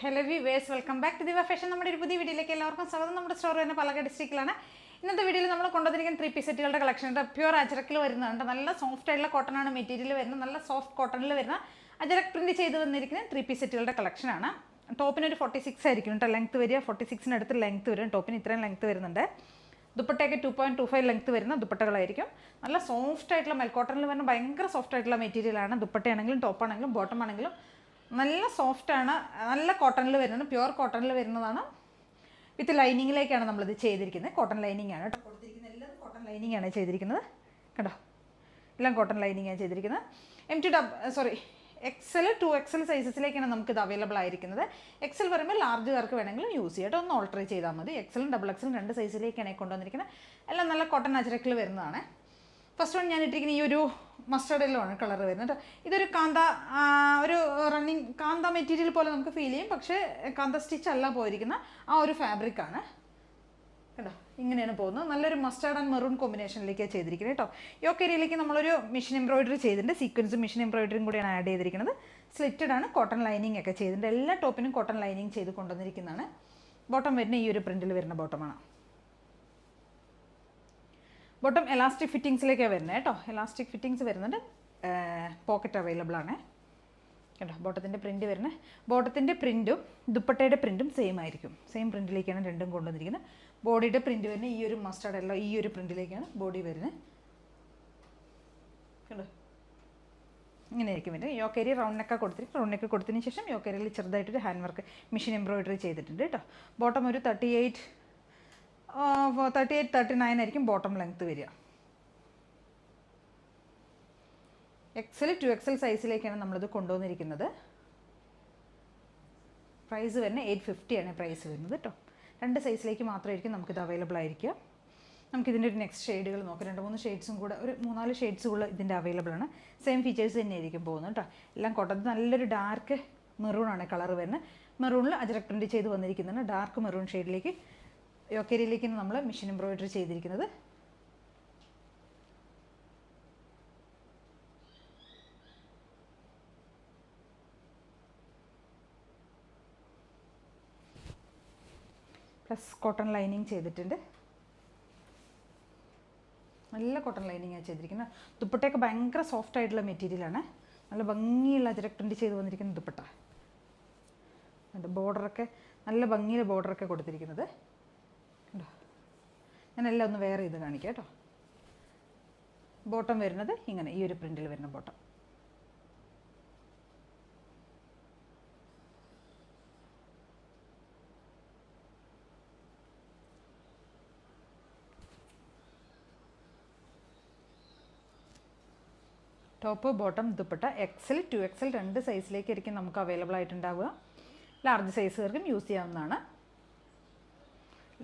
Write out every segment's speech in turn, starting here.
Hello viewers, welcome back to Diva fashion. നമ്മുടെ ഒരു പുതിയ വീഡിയോയിലേക്ക് എല്ലാവർക്കും സ്വാഗതം. നമ്മുടെ സ്റ്റോർ വരുന്ന പാലക്കാട് ഡിസ്ട്രിക്റ്റിലാണ്. ഇന്നത്തെ വീഡിയോയിൽ നമ്മൾ കൊണ്ടുവന്നിരിക്കുന്ന 3 പീസ് സെറ്റുകളുടെ കളക്ഷൻ ഉണ്ട്. പ്യൂർ അജറക്കിൽ വരുന്നുണ്ട്. നല്ല സോഫ്റ്റ് ആയിട്ടുള്ള കോട്ടൺ ആണ് മെറ്റീരിയൽ വരുന്നത്. നല്ല സോഫ്റ്റ് കോട്ടണിൽ വരുന്ന അജറക് പ്രിന്റ് ചെയ്ത് വന്നിരിക്കുന്ന 3 പീസ് സെറ്റുകളുടെ കളക്ഷനാണ്. ടോപ്പിന് ഒരു 46 ആയിരിക്കും കേട്ടോ ലെങ്ത് വരിക. 46 അടുത്ത് ലെങ്ത് വരും. ടോപ്പിന് ഇത്രയും ലെങ്ത് വരുന്നുണ്ട്. ദുപ്പട്ടയൊക്കെ 2.25 ലെങ്ത് വരുന്ന ദുപ്പട്ടകളായിരിക്കും. നല്ല സോഫ്റ്റ് ആയിട്ടുള്ള മെൽക്കോട്ടണിൽ വരുന്ന ഭയങ്കര സോഫ്റ്റ് ആയിട്ടുള്ള മെറ്റീരിയലാണ്. ദുപ്പട്ടയാണെങ്കിലും ടോപ്പാണെങ്കിലും ബോട്ടം ആണെങ്കിലും നല്ല സോഫ്റ്റാണ്. നല്ല കോട്ടണിൽ വരുന്നത്, പ്യുവർ കോട്ടണിൽ വരുന്നതാണ്. വിത്ത് ലൈനിങ്ങിലേക്കാണ് നമ്മളിത് ചെയ്തിരിക്കുന്നത്. കോട്ടൺ ലൈനിങ് ആണ് കേട്ടോ കൊടുത്തിരിക്കുന്നത്. എല്ലാം കോട്ടൺ ലൈനിങ് ആണ് ചെയ്തിരിക്കുന്നത് കേട്ടോ. എല്ലാം കോട്ടൺ ലൈനിങ് ആണ് ചെയ്തിരിക്കുന്നത്. എക്സൽ 2XL സൈസസിലേക്കാണ് നമുക്കിത് അവൈലബിൾ ആയിരിക്കുന്നത്. എക്സൽ വരുമ്പോൾ ലാർജുകാർക്ക് വേണമെങ്കിലും യൂസ് ചെയ്യാം കേട്ടോ. ഒന്ന് ഓൾട്ടർ ചെയ്താൽ മതി. എക്സലും XXL 2 സൈസിലേക്കാണ് കൊണ്ടുവന്നിരിക്കുന്നത്. എല്ലാം നല്ല കോട്ടൺ അജറക്കിൽ വരുന്നതാണ്. ഫസ്റ്റ് വൺ ഞാൻ ഇട്ടിരിക്കുന്ന ഈ ഒരു മസ്റ്റേർഡ് യെല്ലോ ആണ് കളർ വരുന്നത് കേട്ടോ. ഇതൊരു ഒരു റണ്ണിങ് കാന്ത മെറ്റീരിയൽ പോലെ നമുക്ക് ഫീൽ ചെയ്യും. പക്ഷേ കാന്ത സ്റ്റിച്ച് അല്ല പോയിരിക്കുന്ന ആ ഒരു ഫാബ്രിക്കാണ് കേട്ടോ. ഇങ്ങനെയാണ് പോകുന്നത്. നല്ലൊരു മസ്റ്റേർഡ് ആൻഡ് മെറൂൺ കോമ്പിനേഷനിലേക്കാണ് ചെയ്തിരിക്കുന്നത് കേട്ടോ. യോക്ക് ഏരിയയിലേക്ക് നമ്മളൊരു മെഷീൻ എംബ്രോയിഡറി ചെയ്തിട്ടുണ്ട്. സീക്വൻസും മെഷീൻ എംബ്രോയിഡറിയും കൂടിയാണ് ആഡ് ചെയ്തിരിക്കുന്നത്. സ്ലിറ്റഡ് ആണ്. കോട്ടൺ ലൈനിങ് ഒക്കെ ചെയ്തിട്ടുണ്ട്. എല്ലാ ടോപ്പിനും കോട്ടൺ ലൈനിങ് ചെയ്ത് കൊണ്ടുവന്നിരിക്കുന്നതാണ്. ബോട്ടം വരുന്ന ഈ ഒരു പ്രിന്റിൽ വരുന്ന ബോട്ടമാണ്. ബോട്ടം എലാസ്റ്റിക് ഫിറ്റിങ്സിലേക്കാണ് വരുന്നത് കേട്ടോ. എലാസ്റ്റിക് ഫിറ്റിങ്സ് വരുന്നുണ്ട്. പോക്കറ്റ് അവൈലബിൾ ആണ് കേട്ടോ. ബോട്ടത്തിൻ്റെ പ്രിൻറ്റ് വരുന്നത്, ബോട്ടത്തിൻ്റെ പ്രിൻറ്റും ദുപ്പട്ടയുടെ പ്രിൻറ്റും സെയിം ആയിരിക്കും. സെയിം പ്രിൻറ്റിലേക്കാണ് രണ്ടും കൊണ്ടുവന്നിരിക്കുന്നത്. ബോഡിയുടെ പ്രിൻറ്റ് വരുന്നത് ഈ ഒരു മസ്റ്റേർഡ് എല്ലാം ഈ ഒരു പ്രിൻറ്റിലേക്കാണ് ബോഡി വരുന്നത് കേട്ടോ. ഇങ്ങനെയായിരിക്കും വരുന്നത്. യോക്കേരി റൗണ്ട് നെക്ക് കൊടുത്തിരിക്കും. റൗണ്ട് നെക്ക് കൊടുത്തതിന് ശേഷം യോക്കേരിയിൽ ചെറുതായിട്ടൊരു ഹാൻഡ് വർക്ക് മെഷീൻ എംബ്രോയിഡറി ചെയ്തിട്ടുണ്ട് കേട്ടോ. ബോട്ടം ഒരു 38, 39 ആയിരിക്കും ബോട്ടം ലെങ്ത് വരിക. XL 2XL സൈസിലേക്കാണ് നമ്മളിത് കൊണ്ടുവന്നിരിക്കുന്നത്. പ്രൈസ് വരുന്നത് 850 ആണ് പ്രൈസ് വരുന്നത് കേട്ടോ. 2 സൈസിലേക്ക് മാത്രമായിരിക്കും നമുക്കിത് അവൈലബിൾ ആയിരിക്കുക. നമുക്കിതിൻ്റെ ഒരു നെക്സ്റ്റ് ഷെയ്ഡുകൾ നോക്കാം. 2-3 ഷെയ്ഡ്സും കൂടെ, ഒരു 3-4 ഷെയ്ഡ്സ് കൂടെ ഇതിൻ്റെ അവൈലബിൾ ആണ്. സെയിം ഫീച്ചേഴ്സ് തന്നെയായിരിക്കും പോകുന്നത് കേട്ടോ. എല്ലാം കോട്ടൺ. നല്ലൊരു ഡാർക്ക് മെറൂൺ ആണ് കളർ വരുന്നത്. മെറൂണിൽ അജറക് പ്രിൻറ്റ് ചെയ്ത് വന്നിരിക്കുന്നതാണ്. ഡാർക്ക് മെറൂൺ ഷെയ്ഡിലേക്ക് യോക്കേരിയിലേക്കാണ് നമ്മൾ മെഷീൻ എംബ്രോയിഡറി ചെയ്തിരിക്കുന്നത്. പ്ലസ് കോട്ടൺ ലൈനിങ് ചെയ്തിട്ടുണ്ട്. നല്ല കോട്ടൺ ലൈനിങ്ങാണ് ചെയ്തിരിക്കുന്നത്. ദുപ്പട്ടയൊക്കെ ഭയങ്കര സോഫ്റ്റ് ആയിട്ടുള്ള മെറ്റീരിയലാണ്. നല്ല ഭംഗിയുള്ള അജറക് പ്രിൻറ്റ് ചെയ്ത് വന്നിരിക്കുന്ന ദുപ്പട്ട. ബോർഡറൊക്കെ നല്ല ഭംഗിയിലെ ബോർഡറൊക്കെ കൊടുത്തിരിക്കുന്നത്. ഞാനെല്ലാം ഒന്ന് വെയർ ചെയ്ത് കാണിക്കാം കേട്ടോ. ബോട്ടം വരുന്നത് ഇങ്ങനെ ഈ ഒരു പ്രിൻറ്റിൽ വരുന്ന bottom. Top bottom dupatta XL 2XL 2 സൈസിലേക്കായിരിക്കും നമുക്ക് അവൈലബിൾ ആയിട്ടുണ്ടാവുക. ലാർജ് സൈസുകാർക്കും യൂസ് ചെയ്യാവുന്നതാണ്.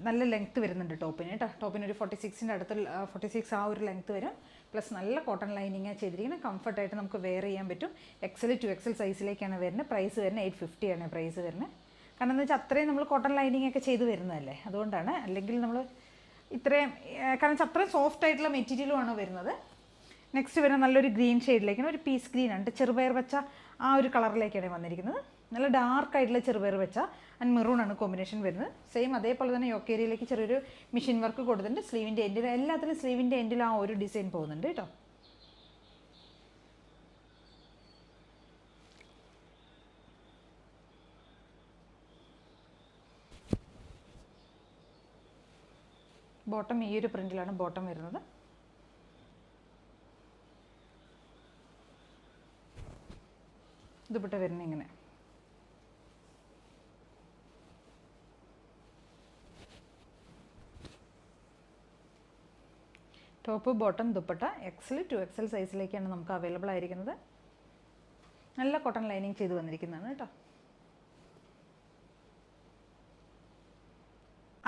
നല്ല ലെങ്ത്ത് വരുന്നുണ്ട് ടോപ്പിന് കേട്ടോ. ടോപ്പിന് ഒരു 46 അടുത്ത് 46 ആ ഒരു ലെങ്ത്ത് വരും. പ്ലസ് നല്ല കോട്ടൺ ലൈനിങ്ങാണ് ചെയ്തിരിക്കുന്നത്. കംഫർട്ടായിട്ട് നമുക്ക് വെയർ ചെയ്യാൻ പറ്റും. XL 2XL സൈസിലേക്കാണ് വരുന്നത്. പ്രൈസ് വരുന്നത് 850 ആണ് പ്രൈസ് വരുന്നത്. കാരണം എന്താ വെച്ചാൽ അത്രയും നമ്മൾ കോട്ടൺ ലൈനിങ് ഒക്കെ ചെയ്ത് വരുന്നതല്ലേ, അതുകൊണ്ടാണ്. അല്ലെങ്കിൽ നമ്മൾ ഇത്രയും, കാരണം വെച്ചാൽ അത്രയും സോഫ്റ്റ് ആയിട്ടുള്ള മെറ്റീരിയലുമാണ് വരുന്നത്. നെക്സ്റ്റ് വരുന്നത് നല്ലൊരു ഗ്രീൻ ഷെയ്ഡിലേക്കാണ്. ഒരു പീസ് ഗ്രീൻ ആണ്. ചെറുപയർ വെച്ച ആ ഒരു കളറിലേക്കാണ് വന്നിരിക്കുന്നത്. നല്ല ഡാർക്ക് ആയിട്ടുള്ള ചെറുപയർ വെച്ച ആൻഡ് മെറൂൺ ആണ് കോമ്പിനേഷൻ വരുന്നത്. സെയിം അതേപോലെ തന്നെ യോക്ക് ഏരിയയിലേക്ക് ചെറിയൊരു മെഷീൻ വർക്ക് കൊടുത്തിട്ടുണ്ട്. സ്ലീവിൻ്റെ എൻഡിൽ, എല്ലാത്തിലും സ്ലീവിൻ്റെ എൻഡിൽ ആ ഒരു ഡിസൈൻ പോകുന്നുണ്ട് കേട്ടോ. ബോട്ടം ഈ ഒരു പ്രിൻറ്റിലാണ് ബോട്ടം വരുന്നത്. ദുപ്പട്ട വരുന്നത് ഇങ്ങനെ. Top bottom dupatta XL 2XL സൈസിലേക്കാണ് നമുക്ക് അവൈലബിൾ ആയിരിക്കുന്നത്. നല്ല കോട്ടൺ ലൈനിങ് ചെയ്ത് വന്നിരിക്കുന്നതാണ് കേട്ടോ.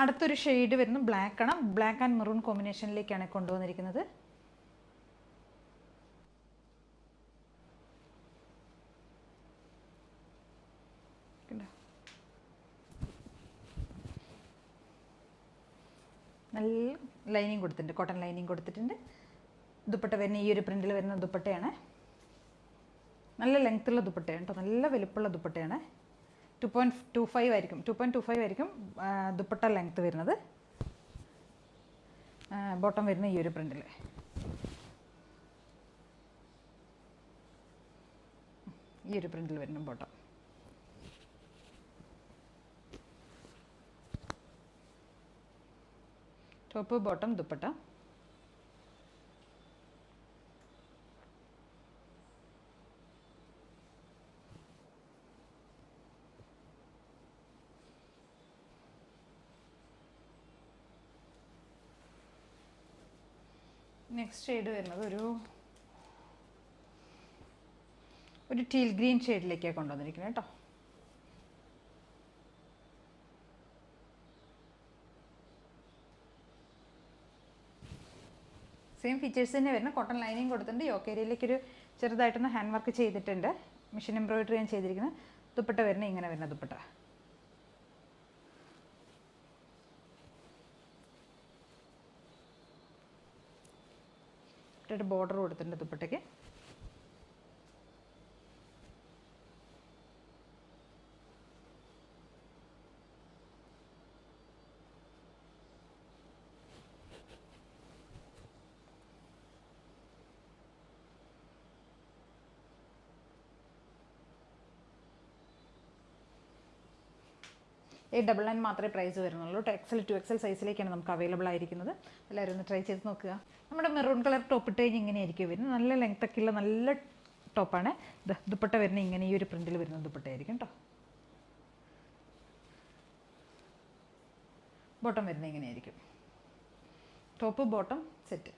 അടുത്തൊരു ഷെയ്ഡ് വരുന്നത് ബ്ലാക്ക് ആണ്. ബ്ലാക്ക് ആൻഡ് മെറൂൺ കോമ്പിനേഷനിലേക്കാണ് കൊണ്ടുവന്നിരിക്കുന്നത്. നല്ല ലൈനിങ് കൊടുത്തിട്ടുണ്ട്, കോട്ടൺ ലൈനിങ് കൊടുത്തിട്ടുണ്ട്. ദുപ്പട്ട വരുന്ന ഈ ഒരു പ്രിൻറ്റിൽ വരുന്ന ദുപ്പട്ടയാണ്. നല്ല ലെങ്ത്തുള്ള ദുപ്പട്ടയാണ് കേട്ടോ. നല്ല വലുപ്പമുള്ള ദുപ്പട്ടയാണ്. 2.25 ആയിരിക്കും 2.25 ആയിരിക്കും ദുപ്പട്ട ലെങ്ത്ത് വരുന്നത്. ബോട്ടം വരുന്ന ഈ ഒരു പ്രിൻറ്റിൽ. ഈ ഒരു പ്രിൻറ്റിൽ വരുന്ന bottom. Top bottom dupatta. Next shade വരുന്നത് ഒരു ടീൽ ഗ്രീൻ ഷെയ്ഡിലേക്കാണ് കൊണ്ടുവന്നിരിക്കുന്നത് കേട്ടോ. സെയിം ഫീച്ചേഴ്സ് തന്നെ വരുന്ന കോട്ടൺ ലൈനിങ് കൊടുത്തിട്ടുണ്ട്. യോക്ക് ഏരിയയിലേക്കൊരു ചെറുതായിട്ടൊന്ന് ഹാൻഡ് വർക്ക് ചെയ്തിട്ടുണ്ട്. മെഷീൻ എംബ്രോയിഡറി ഞാൻ ചെയ്തിരിക്കുന്നത്. ദുപ്പട്ട വരുന്ന ഇങ്ങനെ വരുന്ന ദുപ്പട്ട. ബോർഡർ കൊടുത്തിട്ടുണ്ട് ദുപ്പട്ടയ്ക്ക്. $899 മാത്രമേ പ്രൈസ് വരുന്നുള്ളൂ. XL 2XL സൈസിലേക്കാണ് നമുക്ക് അവൈലബിൾ ആയിരിക്കുന്നത്. എല്ലാവരും ഒന്ന് ട്രൈ ചെയ്ത് നോക്കുക. നമ്മുടെ മെറൂൺ കളർ ടോപ്പ് ഇട്ട് കഴിഞ്ഞ് ഇങ്ങനെയായിരിക്കും വരുന്നത്. നല്ല ലെങ്ത്തൊക്കെ ഉള്ള നല്ല ടോപ്പാണ്. ദുപ്പട്ട വരുന്ന ഇങ്ങനെ ഈ ഒരു പ്രിൻറ്റിൽ വരുന്ന ദുപ്പട്ടയായിരിക്കും കേട്ടോ. ബോട്ടം വരുന്ന ഇങ്ങനെയായിരിക്കും. Top bottom set.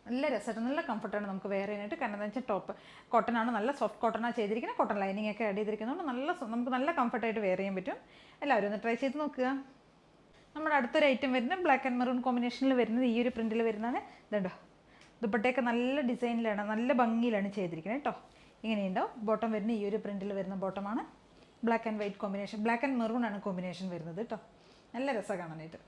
നല്ല രസമായിട്ട് നല്ല കംഫർട്ടാണ് നമുക്ക് വെയർ ചെയ്യാനായിട്ട്. കാരണം എന്താ വെച്ചാൽ ടോപ്പ് കോട്ടനാണ്, നല്ല സോഫ്റ്റ് കോട്ടനാണ് ചെയ്തിരിക്കുന്നത്. കോട്ടൺ ലൈനിങ് ഒക്കെ ആഡ് ചെയ്തിരിക്കുന്നതുകൊണ്ട് നമുക്ക് നല്ല കംഫർട്ടായിട്ട് വെയർ ചെയ്യാൻ പറ്റും. എല്ലാവരും ഒന്ന് ട്രൈ ചെയ്ത് നോക്കുക. നമ്മുടെ അടുത്തൊരു ഐറ്റം വരുന്നത് ബ്ലാക്ക് ആൻഡ് മെറൂൺ കോമ്പിനേഷനിൽ വരുന്നത് ഈ ഒരു പ്രിൻറ്റിൽ വരുന്നതാണ്. ഇതുണ്ടോ, ദുപ്പട്ടയൊക്കെ നല്ല ഡിസൈനിലാണ്, നല്ല ഭംഗിയിലാണ് ചെയ്തിരിക്കുന്നത് കേട്ടോ. ഇങ്ങനെയുണ്ടാവും. ബോട്ടം വരുന്ന ഈ ഒരു പ്രിൻറ്റിൽ വരുന്ന ബോട്ടമാണ്. Black and white combination, black and maroon ആണ് കോമ്പിനേഷൻ വരുന്നത് കേട്ടോ. നല്ല രസമാണ് കാണാനായിട്ട്.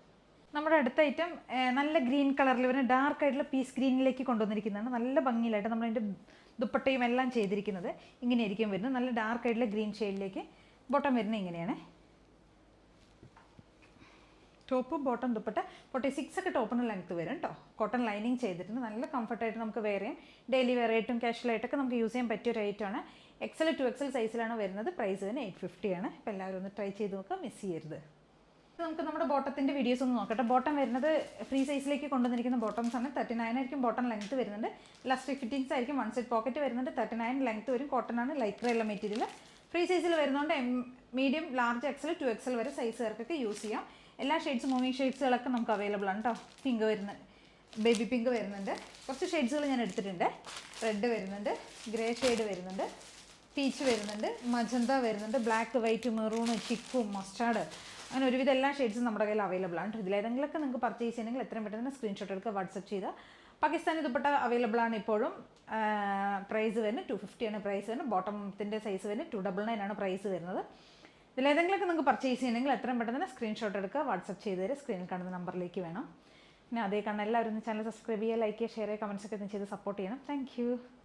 നമ്മുടെ അടുത്ത ഐറ്റം നല്ല ഗ്രീൻ കളറിൽ വരുന്ന ഡാർക്ക് ആയിട്ടുള്ള പീസ് ഗ്രീനിലേക്ക് കൊണ്ടുവന്നിരിക്കുന്നതാണ്. നല്ല ഭംഗിയിലായിട്ട് നമ്മളതിൻ്റെ ദുപ്പട്ടയും എല്ലാം ചെയ്തിരിക്കുന്നത് ഇങ്ങനെയായിരിക്കും വരുന്നത്. നല്ല ഡാർക്ക് ആയിട്ടുള്ള ഗ്രീൻ ഷെയ്ഡിലേക്ക്. ബോട്ടം വരുന്നത് ഇങ്ങനെയാണ്. ടോപ്പ് ബോട്ടം ദുപ്പട്ട 46 ഒക്കെ ടോപ്പിന് ലെങ്ത്ത് വരും കേട്ടോ. കോട്ടൺ ലൈനിങ് ചെയ്തിട്ടുണ്ട്. നല്ല കംഫർട്ടായിട്ട് നമുക്ക് വെയർ ചെയ്യാം. ഡെയിലി വെയർ ആയിട്ടും കാഷ്വലായിട്ടൊക്കെ നമുക്ക് യൂസ് ചെയ്യാൻ പറ്റിയ ഒരു ഐറ്റമാണ്. XL 2XL സൈസിലാണ് വരുന്നത്. പ്രൈസ് തന്നെ 850 ആണ്. അപ്പോൾ എല്ലാവരും ഒന്ന് ട്രൈ ചെയ്ത് നോക്കുക, മിസ് ചെയ്യരുത്. നമുക്ക് നമ്മുടെ ബോട്ടത്തിൻ്റെ വീഡിയോസ് ഒന്ന് നോക്കട്ടെ. ബോട്ടം വരുന്നത് ഫ്രീ സൈസിലേക്ക് കൊണ്ടുവന്നിരിക്കുന്ന ബോട്ടംസ് ആണ്. 39 ആയിരിക്കും ബോട്ടം ലെങ്ത്ത് വരുന്നുണ്ട്. ഇലാസ്റ്റിക് ഫിറ്റിങ്സ് ആയിരിക്കും. വൺ സൈഡ് പോക്കറ്റ് വരുന്നുണ്ട്. 39 ലെങ്ത്ത് വരും. കോട്ടൺ ആണ്, ലൈക്രയുള്ള മെറ്റീരിയൽ. ഫ്രീ സൈസിൽ വരുന്നതുകൊണ്ട് മീഡിയം, ലാർജ്, XL 2XL വരെ സൈസുകാർക്കൊക്കെ യൂസ് ചെയ്യാം. എല്ലാ ഷെയ്ഡ്സ്, മൂവിങ് ഷെയ്ഡ്സുകളൊക്കെ നമുക്ക് അവൈലബിൾ ആണ് കേട്ടോ. പിങ്ക് വരുന്നത്, ബേബി പിങ്ക് വരുന്നുണ്ട്. കുറച്ച് ഷെയ്ഡ്സുകൾ ഞാൻ എടുത്തിട്ടുണ്ട്. റെഡ് വരുന്നുണ്ട്, ഗ്രേ ഷെയ്ഡ് വരുന്നുണ്ട്, പീച്ച് വരുന്നുണ്ട്, മജന്ത വരുന്നുണ്ട്, black, white, maroon, chikoo, mustard, അങ്ങനെ ഒരുവിധം എല്ലാ ഷെയ്ഡ്സും നമ്മുടെ കയ്യിൽ അവൈലബിൾ ആണ്. ഇതിലേതെങ്കിലുമൊക്കെ നിങ്ങൾക്ക് പർച്ചേസ് ചെയ്യണമെങ്കിൽ എത്രയും പെട്ടെന്ന് സ്ക്രീൻഷോട്ട് എടുക്കുക, വാട്സപ്പ് ചെയ്താൽ. പാകിസ്ഥാനി ദുപ്പട്ട അവൈലബിൾ ആണ് ഇപ്പോഴും. പ്രൈസ് വരുന്നത് 250 ആണ് പ്രൈസ് വരുന്നത്. ബോട്ടത്തിൻ്റെ സൈസ് വരുന്നത് 299 ആണ് പ്രൈസ് വരുന്നത്. ഇതിലേതെങ്കിലുമൊക്കെ നിങ്ങൾക്ക് പർച്ചേസ് ചെയ്യണമെങ്കിൽ എത്രയും പെട്ടെന്ന് തന്നെ സ്ക്രീൻഷോട്ട് എടുക്കുക, വാട്സപ്പ് ചെയ്ത് തരും. സ്ക്രീനിൽ കാണുന്ന നമ്പറിലേക്ക് വേണം. പിന്നെ അതേ കാണാൻ എല്ലാവരും ചാനൽ സബ്സ്ക്രൈബ് ചെയ്യുക, ലൈക്ക് ചെയ്യുക, ഷെയർ ചെയ്യുക, കമൻസ് ഒക്കെ ചെയ്ത് സപ്പോർട്ട് ചെയ്യണം. താങ്ക്